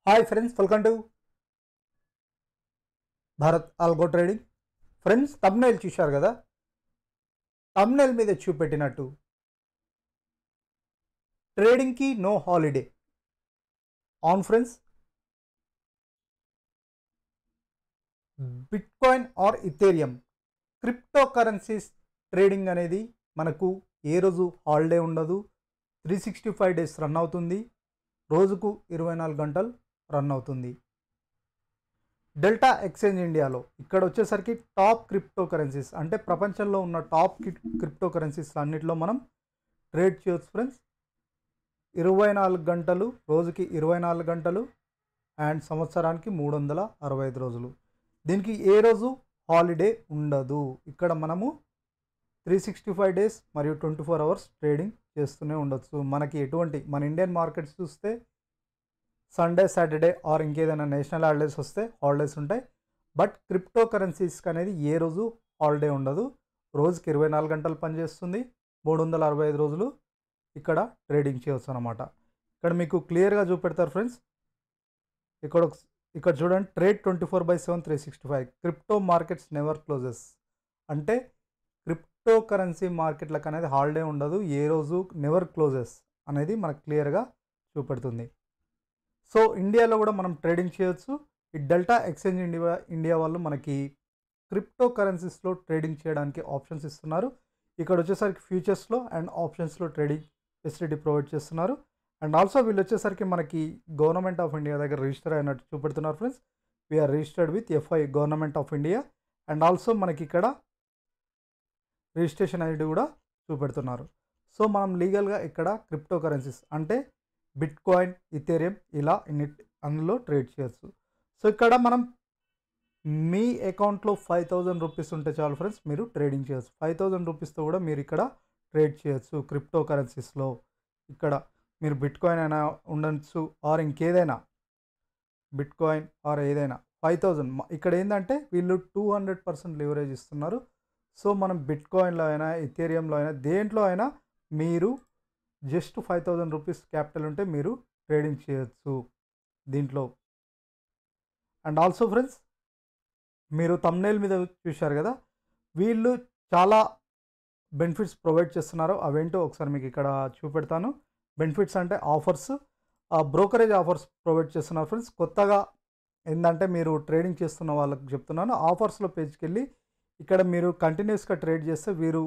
Hi friends, welcome to Bharat algo trading. Friends, thumbnail చూశారు కదా. Thumbnail మీద చూపెట్టినట్టు ట్రేడింగ్కి no holiday on friends. Bitcoin or Ethereum crypto currencies trading అనేది మనకు ఏ రోజు హాలిడే ఉండదు. 365 డేస్ రన్ అవుతుంది. రోజుకు 24 గంటలు రన్ అవుతుంది. డెల్టా ఎక్స్చేంజ్ ఇండియాలో ఇక్కడ వచ్చేసరికి టాప్ క్రిప్టో కరెన్సీస్ అంటే ప్రపంచంలో ఉన్న టాప్ క్రిప్టో కరెన్సీస్ అన్నిటిలో మనం ట్రేడ్ చేయొచ్చు ఫ్రెండ్స్. 24 గంటలు, రోజుకి 24 గంటలు అండ్ సంవత్సరానికి 365 రోజులు. దీనికి ఏ రోజు హాలిడే ఉండదు. ఇక్కడ మనము 365 డేస్ మరియు 24 అవర్స్ ట్రేడింగ్ చేస్తూనే ఉండొచ్చు. మనకి ఎటువంటి మన ఇండియన్ మార్కెట్స్ చూస్తే సండే, సాటర్డే ఆర్ ఇంకేదైనా నేషనల్ హాలిడేస్ వస్తే హాలిడేస్ ఉంటాయి. బట్ క్రిప్టో కరెన్సీస్కి అనేది ఏ రోజు హాలిడే ఉండదు. రోజుకి 24 గంటలు పనిచేస్తుంది. 365 రోజులు ఇక్కడ ట్రేడింగ్ చేయవచ్చు అనమాట. ఇక్కడ మీకు క్లియర్గా చూపెడతారు ఫ్రెండ్స్. ఇక్కడ చూడండి, trade 24/7 365. Crypto markets never closes అంటే క్రిప్టో కరెన్సీ మార్కెట్లకు అనేది హాలిడే ఉండదు. ఏ రోజు నెవర్ క్లోజెస్ అనేది మనకు క్లియర్గా చూపెడుతుంది. సో ఇండియాలో కూడా మనం ట్రేడింగ్ చేయొచ్చు. ఈ డెల్టా ఎక్స్చేంజ్ ఇండియా వాళ్ళు మనకి క్రిప్టో కరెన్సీస్లో ట్రేడింగ్ చేయడానికి ఆప్షన్స్ ఇస్తున్నారు. ఇక్కడ వచ్చేసరికి ఫ్యూచర్స్లో అండ్ ఆప్షన్స్లో ట్రేడింగ్ ఫెసిలిటీ ప్రొవైడ్ చేస్తున్నారు. అండ్ ఆల్సో వీళ్ళు వచ్చేసరికి మనకి గవర్నమెంట్ ఆఫ్ ఇండియా దగ్గర రిజిస్టర్ అయినట్టు చూపెడుతున్నారు friends. We are registered with FI government of India. And also మనకి ఇక్కడ రిజిస్ట్రేషన్ ఐడి కూడా చూపెడుతున్నారు. సో మనం లీగల్గా ఇక్కడ క్రిప్టో కరెన్సీస్ అంటే బిట్కాయిన్, ఇథేరియం ఇలా అందులో ట్రేడ్ చేయొచ్చు. సో ఇక్కడ మనం మీ అకౌంట్లో 5,000 రూపీస్ ఉంటే చాలు ఫ్రెండ్స్, మీరు ట్రేడింగ్ చేయొచ్చు. 5,000 రూపీస్తో కూడా మీరు ఇక్కడ ట్రేడ్ చేయొచ్చు క్రిప్టో కరెన్సీస్లో. ఇక్కడ మీరు బిట్కాయిన్ అయినా ఉండొచ్చు ఆర్ ఇంకేదైనా బిట్కాయిన్ ఆర్ ఏదైనా 5,000. ఇక్కడ ఏంటంటే వీళ్ళు 200% లివరేజ్ ఇస్తున్నారు. సో మనం బిట్కాయిన్లో అయినా ఇథేరియంలో అయినా దేంట్లో అయినా మీరు జస్ట్ 5,000 రూపీస్ క్యాపిటల్ ఉంటే మీరు ట్రేడింగ్ చేయొచ్చు దీంట్లో. అండ్ ఆల్సో ఫ్రెండ్స్, మీరు తమ్నైల్ మీద చూశారు కదా, వీళ్ళు చాలా బెనిఫిట్స్ ప్రొవైడ్ చేస్తున్నారు. అవేంటో ఒకసారి మీకు ఇక్కడ చూపెడతాను. బెనిఫిట్స్ అంటే ఆఫర్స్, బ్రోకరేజ్ ఆఫర్స్ ప్రొవైడ్ చేస్తున్నారు ఫ్రెండ్స్. కొత్తగా ఏంటంటే మీరు ట్రేడింగ్ చేస్తున్న వాళ్ళకి చెప్తున్నాను. ఆఫర్స్లో పేజ్కి వెళ్ళి ఇక్కడ మీరు కంటిన్యూస్గా ట్రేడ్ చేస్తే వీరు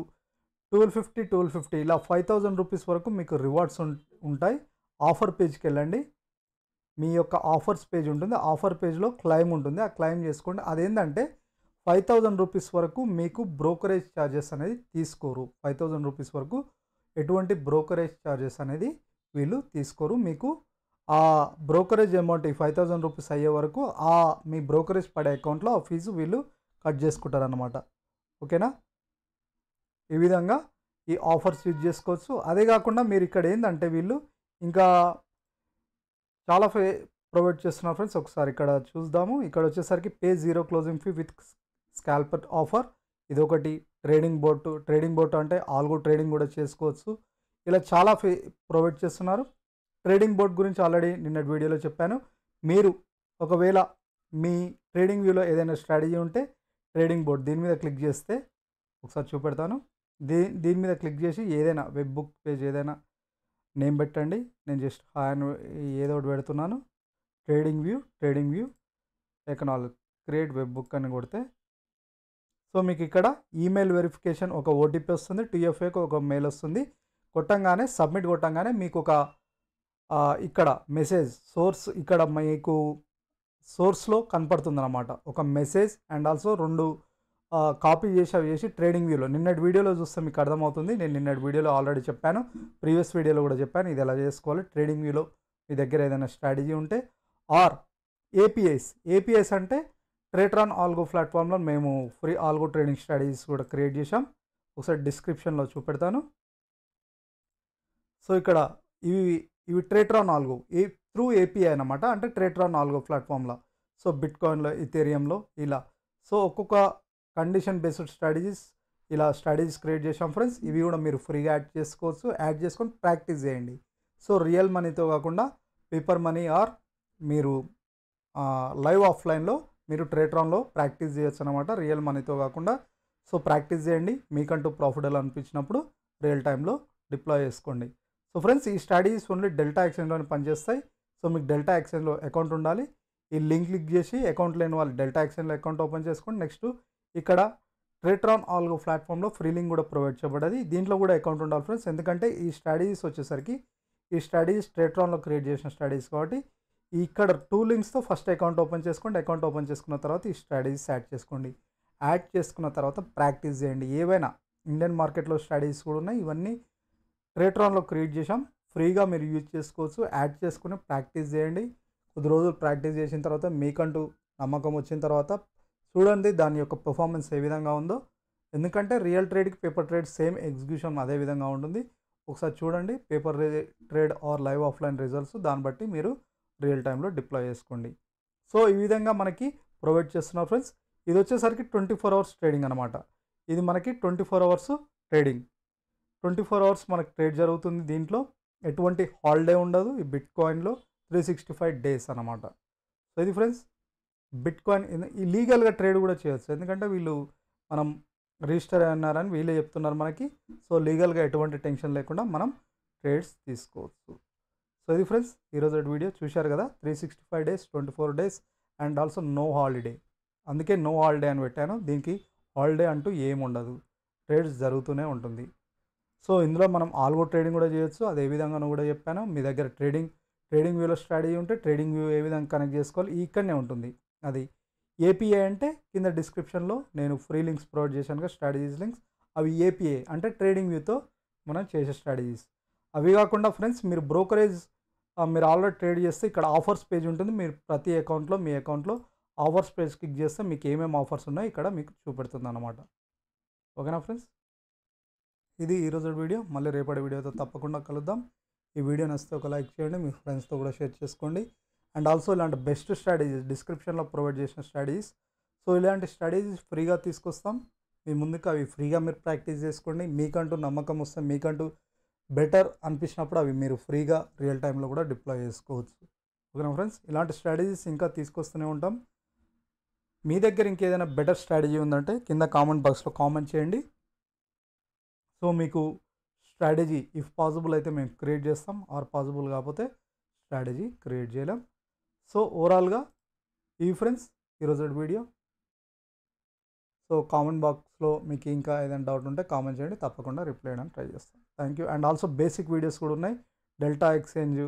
1250 ఇలా 5,000 రూపీస్ వరకు మీకు రివార్డ్స్ ఉంటాయి. ఆఫర్ పేజ్కి వెళ్ళండి. మీ యొక్క ఆఫర్స్ పేజ్ ఉంటుంది. ఆఫర్ పేజ్లో క్లైమ్ ఉంటుంది. ఆ క్లైమ్ చేసుకోండి. అదేంటంటే 5,000 రూపీస్ వరకు మీకు బ్రోకరేజ్ ఛార్జెస్ అనేది తీసుకోరు. 5,000 రూపీస్ వరకు ఎటువంటి బ్రోకరేజ్ ఛార్జెస్ అనేది వీళ్ళు తీసుకోరు. మీకు ఆ బ్రోకరేజ్ అమౌంట్ ఈ 5,000 రూపీస్ అయ్యే వరకు మీ బ్రోకరేజ్ పడే అకౌంట్లో ఆ ఫీజు వీళ్ళు కట్ చేసుకుంటారన్నమాట. ఓకేనా? ఈ విధంగా ఈ ఆఫర్స్ యూజ్ చేసుకోవచ్చు. అదే కాకుండా మీరు ఇక్కడ ఏంటంటే వీళ్ళు ఇంకా చాలా ప్రొవైడ్ చేస్తున్నారు ఫ్రెండ్స్. ఒకసారి ఇక్కడ చూద్దాము. ఇక్కడ వచ్చేసరికి pay 0 closing fee with స్కాల్పర్ offer. ఇదొకటి. ట్రేడింగ్ బోట్ అంటే ఆల్గో ట్రేడింగ్ కూడా చేసుకోవచ్చు. ఇలా చాలా ప్రొవైడ్ చేస్తున్నారు. ట్రేడింగ్ బోట్ గురించి ఆల్రెడీ నిన్నటి వీడియోలో చెప్పాను. మీరు ఒకవేళ మీ ట్రేడింగ్ వ్యూలో ఏదైనా స్ట్రాటజీ ఉంటే ట్రేడింగ్ బోట్ దీని మీద క్లిక్ చేస్తే ఒకసారి చూపెడతాను. దీని మీద క్లిక్ చేసి ఏదైనా వెబ్ బుక్ పేజ్ ఏదైనా నేమ్ పెట్టండి. నేను జస్ట్ ఏదో ఒకటి పెడుతున్నాను. Trading view acknowledge create web book అని కొడితే సో మీకు ఇక్కడ ఈమెయిల్ వెరిఫికేషన్ ఒక OTP వస్తుంది. 2FAకి ఒక మెయిల్ వస్తుంది. కొట్టంగానే సబ్మిట్ కొట్టంగానే మీకు ఒక ఇక్కడ మెసేజ్ సోర్స్ ఇక్కడ మీకు సోర్స్లో కనపడుతుంది అన్నమాట. ఒక మెసేజ్ అండ్ ఆల్సో 2 కాపీ చేసి ట్రేడింగ్ వ్యూలో నిన్నటి వీడియోలో చూస్తే మీకు అర్థమవుతుంది. నేను నిన్నటి వీడియోలో ఆల్రెడీ చెప్పాను. ప్రీవియస్ వీడియోలో కూడా చెప్పాను ఇది ఎలా చేసుకోవాలి. ట్రేడింగ్ వ్యూలో మీ దగ్గర ఏదైనా స్ట్రాటజీ ఉంటే ఆర్ ఏపీఐస్ అంటే ట్రేట్రాన్ ఆల్గో ప్లాట్ఫామ్లో మేము ఫ్రీ ఆల్గో ట్రేడింగ్ స్ట్రాటజీస్ కూడా క్రియేట్ చేశాం. ఒకసారి డిస్క్రిప్షన్లో చూపెడతాను. సో ఇక్కడ ఇవి ట్రేట్రాన్ ఆల్గో త్రూ API అనమాట. అంటే ట్రేట్రాన్ ఆల్గో ప్లాట్ఫామ్లో సో బిట్కాయిన్లో, ఇథేరియంలో ఇలా సో ఒక్కొక్క కండిషన్ బేస్డ్ స్ట్రాటజీస్ ఇలా స్ట్రాటజీస్ క్రియేట్ చేసాం ఫ్రెండ్స్. ఇవి కూడా మీరు ఫ్రీగా యాడ్ చేసుకోవచ్చు. యాడ్ చేసుకొని ప్రాక్టీస్ చేయండి. సో రియల్ మనీతో కాకుండా పేపర్ మనీ ఆర్ మీరు లైవ్ ఆఫ్లైన్లో మీరు ట్రేట్రాన్లో ప్రాక్టీస్ చేయొచ్చు అనమాట, రియల్ మనీతో కాకుండా. సో ప్రాక్టీస్ చేయండి, మీకంటూ ప్రాఫిటబుల్ అనిపించినప్పుడు రియల్ టైంలో డిప్లాయ్ చేసుకోండి. సో ఫ్రెండ్స్, ఈ స్టడీస్ ఓన్లీ డెల్టా ఎక్స్చేంజ్లోనే పనిచేస్తాయి. సో మీకు డెల్టా ఎక్స్చేంజ్లో అకౌంట్ ఉండాలి. ఈ లింక్ క్లిక్ చేసి అకౌంట్ లేని వాళ్ళు డెల్టా ఎక్స్చేంజ్లో అకౌంట్ ఓపెన్ చేసుకోండి. నెక్స్ట్ ఇక్కడ ట్రేట్రాన్ ఆల్గో ప్లాట్ఫామ్లో ఫ్రీ లింక్ కూడా ప్రొవైడ్ చేయబడ్డది, దీంట్లో కూడా అకౌంట్ ఉండాలి ఫ్రెండ్స్. ఎందుకంటే ఈ స్టడీస్ వచ్చేసరికి ఈ స్టడీస్ ట్రేట్రాన్లో క్రియేట్ చేసిన స్టడీస్ కాబట్టి ఇక్కడ 2 లింక్స్తో ఫస్ట్ అకౌంట్ ఓపెన్ చేసుకోండి. అకౌంట్ ఓపెన్ చేసుకున్న తర్వాత ఈ స్టడీస్ యాడ్ చేసుకోండి. యాడ్ చేసుకున్న తర్వాత ప్రాక్టీస్ చేయండి. ఏవైనా ఇండియన్ మార్కెట్లో స్టడీస్ కూడా ఉన్నాయి, ఇవన్నీ ట్రేట్రాన్లో క్రియేట్ చేసాం, ఫ్రీగా మీరు యూజ్ చేసుకోవచ్చు. యాడ్ చేసుకుని ప్రాక్టీస్ చేయండి. కొద్ది రోజులు ప్రాక్టీస్ చేసిన తర్వాత మీకంటూ నమ్మకం వచ్చిన తర్వాత చూడండి దాని యొక్క పర్ఫార్మెన్స్ ఏ విధంగా ఉందో. ఎందుకంటే రియల్ ట్రేడ్కి పేపర్ ట్రేడ్ సేమ్ ఎగ్జిక్యూషన్ అదే విధంగా ఉంటుంది. ఒకసారి చూడండి paper trade or live offline results, దాన్ని బట్టి మీరు రియల్ టైంలో డిప్లాయ్ చేసుకోండి. సో ఈ విధంగా మనకి ప్రొవైడ్ చేస్తున్నారు ఫ్రెండ్స్. ఇది వచ్చేసరికి 24 అవర్స్ ట్రేడింగ్ అనమాట. ఇది మనకి 24 అవర్స్ ట్రేడింగ్, 24 అవర్స్ మనకి ట్రేడ్ జరుగుతుంది. దీంట్లో ఎటువంటి హాలిడే ఉండదు. ఈ బిట్ కాయిన్లో 365 డేస్ అనమాట. సో ఇది ఫ్రెండ్స్ బిట్ కాయిన్. ఈ లీగల్గా ట్రేడ్ కూడా చేయొచ్చు, ఎందుకంటే వీళ్ళు మనం రిజిస్టర్ అన్నారని వీళ్ళే చెప్తున్నారు మనకి. సో లీగల్గా ఎటువంటి టెన్షన్ లేకుండా మనం ట్రేడ్స్ తీసుకోవచ్చు. సో ఇది ఫ్రెండ్స్ ఈరోజు వీడియో చూశారు కదా, 365 days, 24 days and also no holiday. అందుకే నో హాలిడే అని పెట్టాను. దీనికి హాలిడే అంటూ ఏమి ఉండదు, ట్రేడ్స్ జరుగుతూనే ఉంటుంది. సో ఇందులో మనం ఆల్గో ట్రేడింగ్ కూడా చేయొచ్చు, అదే విధంగా కూడా చెప్పాను. మీ దగ్గర ట్రేడింగ్ వ్యూలో స్ట్రాటజీ ఉంటే ట్రేడింగ్ వ్యూ ఏ విధంగా కనెక్ట్ చేసుకోవాలి ఇక్కడనే ఉంటుంది. అది ఏపీఐ అంటే కింద డిస్క్రిప్షన్లో నేను ఫ్రీ లింక్స్ ప్రొవైడ్ చేశాను కదా, స్ట్రాటజీస్ లింక్స్. అవి ఏపీఐ అంటే ట్రేడింగ్ వ్యూతో మనం చేసే స్ట్రాటజీస్. అవి కాకుండా ఫ్రెండ్స్ మీరు బ్రోకరేజ్ మీరు ఆల్రెడీ ట్రేడ్ చేస్తే ఇక్కడ ఆఫర్స్ పేజ్ ఉంటుంది. మీరు ప్రతి అకౌంట్లో మీ అకౌంట్లో ఆఫర్స్ పేజ్ క్లిక్ చేస్తే మీకు ఏమేమి ఆఫర్స్ ఉన్నాయో ఇక్కడ మీకు చూపెడుతుంది అన్నమాట. ఓకేనా ఫ్రెండ్స్, ఇది ఈరోజు వీడియో. మళ్ళీ రేపటి వీడియోతో తప్పకుండా కలుద్దాం. ఈ వీడియో నచ్చితే ఒక లైక్ చేయండి, మీ ఫ్రెండ్స్తో కూడా షేర్ చేసుకోండి. అండ్ ఆల్సో ఇలాంటి బెస్ట్ స్ట్రాటజీస్ డిస్క్రిప్షన్లో ప్రొవైడ్ చేసిన స్ట్రాటజీస్. సో ఇలాంటి స్ట్రాటజీస్ ఫ్రీగా తీసుకొస్తాం మీ ముందుకు. అవి ఫ్రీగా మీరు ప్రాక్టీస్ చేసుకోండి. మీకంటూ నమ్మకం వస్తే, మీకంటూ బెటర్ అనిపించినప్పుడు అవి మీరు ఫ్రీగా రియల్ టైంలో కూడా డిప్లాయ్ చేసుకోవచ్చు. ఓకేనా ఫ్రెండ్స్, ఇలాంటి స్ట్రాటజీస్ ఇంకా తీసుకొస్తూనే ఉంటాం. మీ దగ్గర ఇంకేదైనా బెటర్ స్ట్రాటజీ ఉందంటే కింద కామెంట్ బాక్స్లో కామెంట్ చేయండి. సో మీకు స్ట్రాటజీ ఇఫ్ పాసిబుల్ అయితే మేము క్రియేట్ చేస్తాం, ఆర్ పాసిబుల్ కాకపోతే స్ట్రాటజీ క్రియేట్ చేయలేం. సో ఓవరాల్గా ఈ ఫ్రెండ్స్ ఈరోజు వీడియో. సో కామెంట్ బాక్స్లో మీకు ఇంకా ఏదైనా డౌట్ ఉంటే కామెంట్ చేయండి, తప్పకుండా రిప్లై చేయడానికి ట్రై చేస్తాం. Thank you. And also basic videos కూడా ఉన్నాయి. డెల్టా ఎక్స్చేంజ్,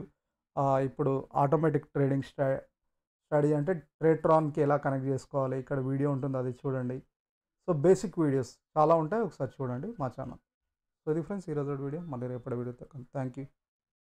ఇప్పుడు ఆటోమేటిక్ ట్రేడింగ్ స్టడీ అంటే ట్రేట్రాన్కి ఎలా కనెక్ట్ చేసుకోవాలి, ఇక్కడ వీడియో ఉంటుంది, అది చూడండి. సో బేసిక్ వీడియోస్ చాలా ఉంటాయి, ఒకసారి చూడండి మా ఛానల్. సో ఇది ఫ్రెండ్స్ ఈరోజు వీడియో. మళ్ళీ రేపటి వీడియోతో థ్యాంక్ యూ.